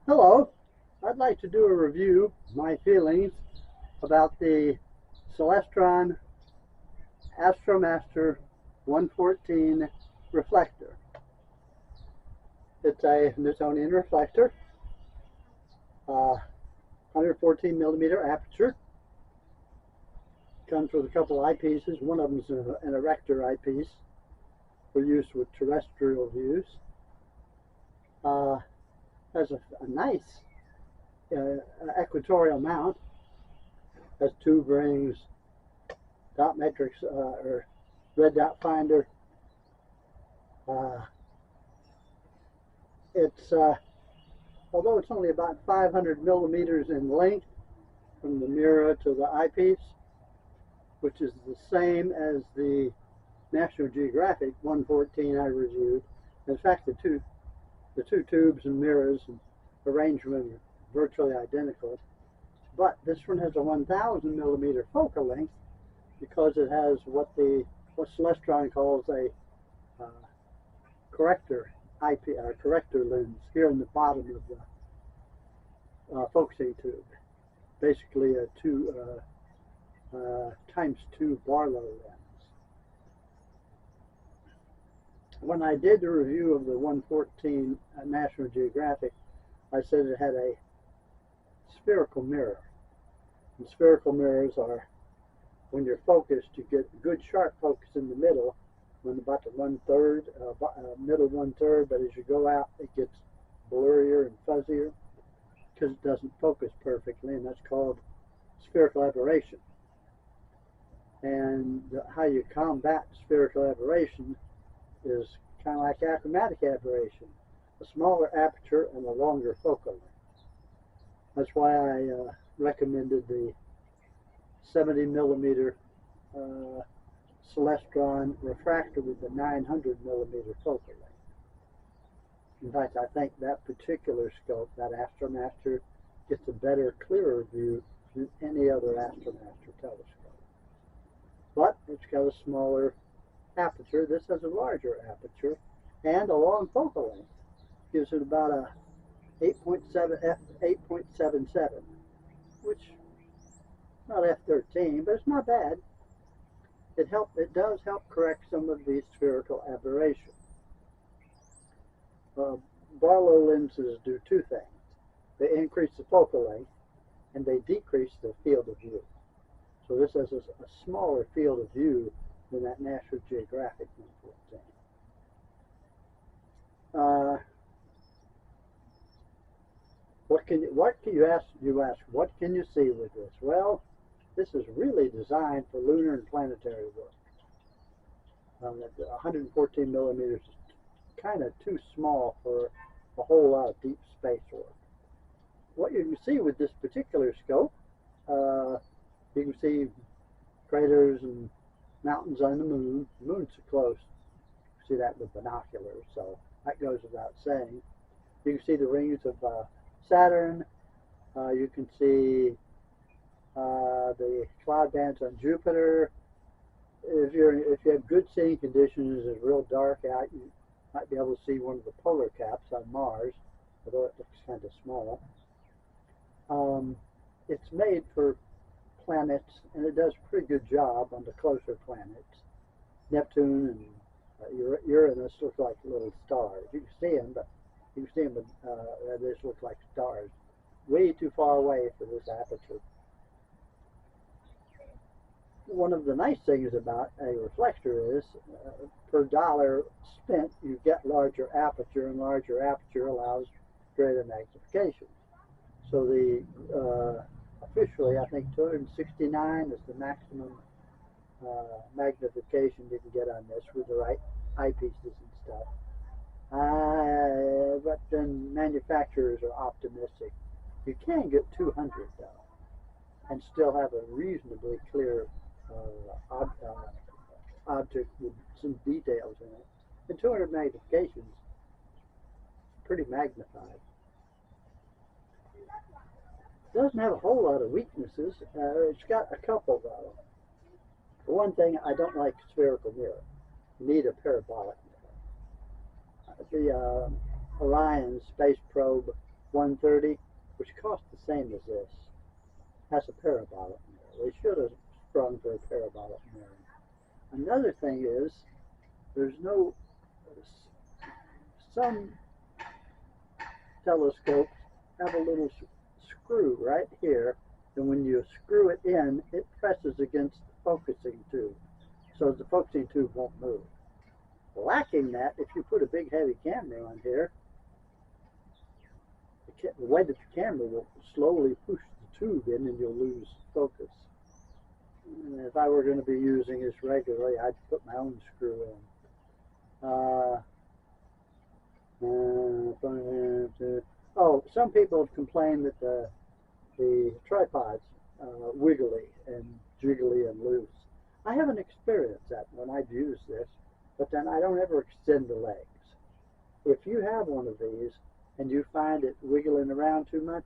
Hello, I'd like to do a review of my feelings about the Celestron Astromaster 114 Reflector. It's a Newtonian reflector, 114mm aperture. Comes with a couple eyepieces. One of them is an erector eyepiece for use with terrestrial views. Has a nice equatorial mount. Has tube rings, dot matrix or red dot finder. Although it's only about 500 millimeters in length from the mirror to the eyepiece, which is the same as the National Geographic 114 I reviewed. In fact, the two tubes and mirrors and arrangement are virtually identical, but this one has a 1,000 millimeter focal length because it has what Celestron calls a corrector lens here in the bottom of the focusing tube. Basically a 2x2 Barlow lens. When I did the review of the 114 National Geographic, I said it had a spherical mirror. And spherical mirrors are, when you're focused, you get good sharp focus in the middle, when about the middle 1/3, but as you go out, it gets blurrier and fuzzier because it doesn't focus perfectly, and that's called spherical aberration. And how you combat spherical aberration is kind of like achromatic aberration, a smaller aperture and a longer focal length. That's why I recommended the 70 millimeter Celestron refractor with the 900 millimeter focal length. In fact, I think that particular scope, that Astromaster, gets a better, clearer view than any other Astromaster telescope. But it's got a smaller aperture. This has a larger aperture and a long focal length. Gives it about a 8.77, which is not f13, but it's not bad. It does help correct some of the spherical aberration. Barlow lenses do two things. They increase the focal length and they decrease the field of view. So this has a smaller field of view than that National Geographic 114. What can you see with this? Well, this is really designed for lunar and planetary work. 114 millimeters is kind of too small for a whole lot of deep space work. What you can see with this particular scope, you can see craters and mountains on the moon. The moon's so close, you see that with binoculars, so that goes without saying. You can see the rings of Saturn. You can see the cloud bands on Jupiter. If you have good seeing conditions, it's real dark out, you might be able to see one of the polar caps on Mars, although it looks kind of small. It's made for planets, and it does a pretty good job on the closer planets. Neptune and Uranus look like little stars. You can see them, but they just look like stars. Way too far away for this aperture. One of the nice things about a reflector is per dollar spent, you get larger aperture, and larger aperture allows greater magnification. So the officially, I think 269 is the maximum magnification you can get on this with the right eyepieces and stuff. But then manufacturers are optimistic. You can get 200 though, and still have a reasonably clear object with some details in it. And 200 magnifications is pretty magnified. It doesn't have a whole lot of weaknesses. It's got a couple though. For one thing, I don't like spherical mirror. You need a parabolic mirror. The Orion space probe 130, which costs the same as this, has a parabolic mirror. They should have sprung for a parabolic mirror. Another thing is, there's no, some telescopes have a little screw right here, and when you screw it in, it presses against the focusing tube, so the focusing tube won't move. Lacking that, if you put a big heavy camera on here, the weight of the camera will slowly push the tube in and you'll lose focus. And if I were going to be using this regularly, I'd put my own screw in. Oh, some people have complained that the tripod's wiggly and jiggly and loose. I haven't experienced that when I've used this, but then I don't ever extend the legs. If you have one of these and you find it wiggling around too much,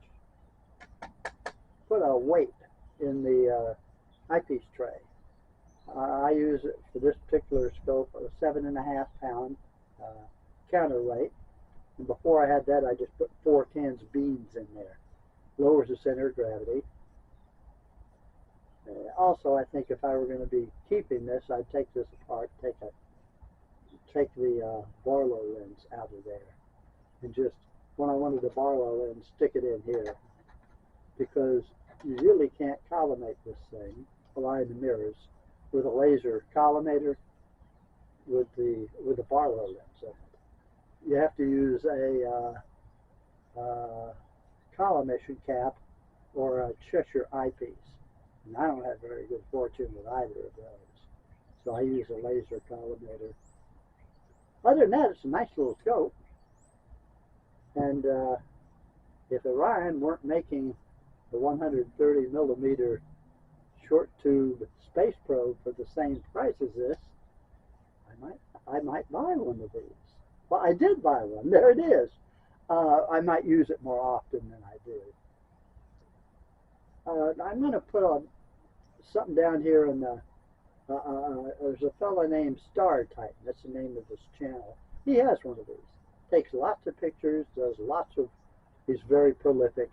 put a weight in the eyepiece tray. I use it for this particular scope, a 7.5 pound counterweight. And before I had that, I just put 4 cans of beans in there. Lowers the center of gravity. Also, I think if I were going to be keeping this, I'd take this apart, take the Barlow lens out of there, and just, when I wanted the Barlow lens, stick it in here, because you really can't collimate this thing, align the mirrors, with a laser collimator with the Barlow lens in it. You have to use a collimation cap or a Cheshire eyepiece. And I don't have very good fortune with either of those. So I use a laser collimator. Other than that, it's a nice little scope. And if Orion weren't making the 130mm short tube space probe for the same price as this, I might buy one of these. Well, I did buy one. There it is. I might use it more often than I do. I'm going to put something down here in the, there's a fellow named Star Titan. That's the name of his channel. He has one of these. Takes lots of pictures, does lots of, he's very prolific,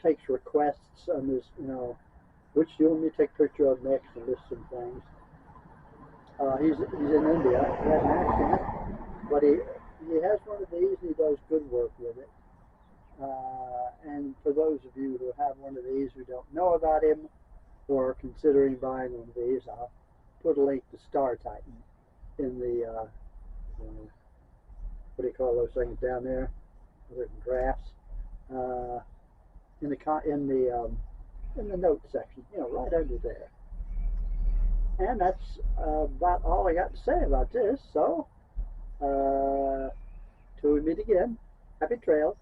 takes requests on this, which you want me to take a picture of next, and list some things. He's in India. He has an accent, but he has one of these, and he does good work with it. And for those of you who have one of these who don't know about him or are considering buying one of these, I'll put a link to Star Titan in the what do you call those things down there? Written graphs. In the notes section, right under there. And that's about all I got to say about this. So, till we meet again, happy trails.